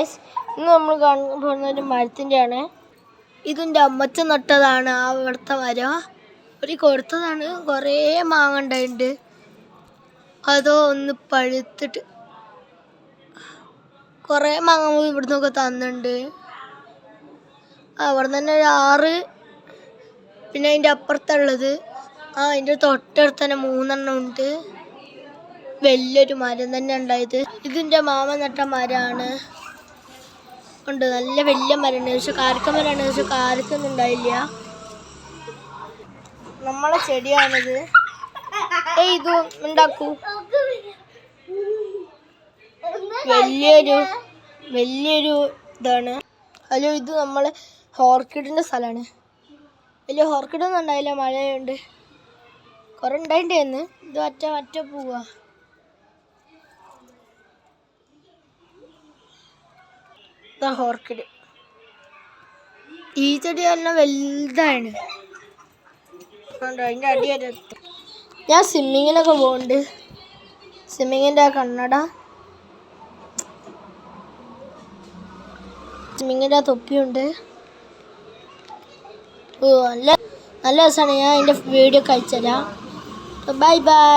ഇന്ന് നമ്മൾ കാണാൻ പോകുന്ന ഒരു മരത്തിൻ്റെയാണ്. ഇതിൻ്റെ അമ്മച്ച നട്ടതാണ്. ആ ഇവിടുത്തെ മരം ഒരു കൊടുത്തതാണ്. കുറേ മാങ്ങ ഉണ്ടായിട്ടുണ്ട്. അതോ ഒന്ന് പഴുത്തിട്ട് കുറേ മാങ്ങ ഇവിടെ നിന്നൊക്കെ തന്നിട്ടുണ്ട്. അവിടെ തന്നെ ഒരു 6, പിന്നെ അതിൻ്റെ അപ്പുറത്തുള്ളത് അതിൻ്റെ തൊട്ടടുത്ത് തന്നെ 3 ഉണ്ട്. വലിയൊരു മരം തന്നെ ഉണ്ടായത്. ഇതിൻ്റെ മാമ നട്ട മരമാണ്. ഉണ്ട്, നല്ല വലിയ മരമാണ്. പക്ഷെ കാരക്കമരമാണ്. പക്ഷെ കാരക്കൊന്നും ഉണ്ടായില്ല. നമ്മളെ ചെടിയാണിത്. ഇത് ഉണ്ടാക്കൂ. വലിയൊരു ഇതാണ്. ഹലോ, ഇത് നമ്മളെ ഓർക്കിഡിൻ്റെ സ്ഥലമാണ്. വലിയ ഓർക്കിഡൊന്നും ഉണ്ടായില്ല, മഴയുണ്ട്. കുറെ ഉണ്ടായിട്ടേന്ന്. ഇത് മറ്റ പോവാ. ഓർക്കിഡ് ഈ ചെടി നല്ല വലുതാണ്. അതിൻ്റെ അടി വരെ ഞാൻ സ്വിമ്മിങ്ങിനൊക്കെ പോകുന്നുണ്ട്. സ്വിമ്മിങ്ങിൻ്റെ ആ കണ്ണട, സ്വിമ്മിങ്ങിൻ്റെ ആ തൊപ്പിയുണ്ട്. നല്ല നല്ല രസമാണ്. ഞാൻ അതിൻ്റെ വീഡിയോ കഴിച്ചുതരാം. Bye bye.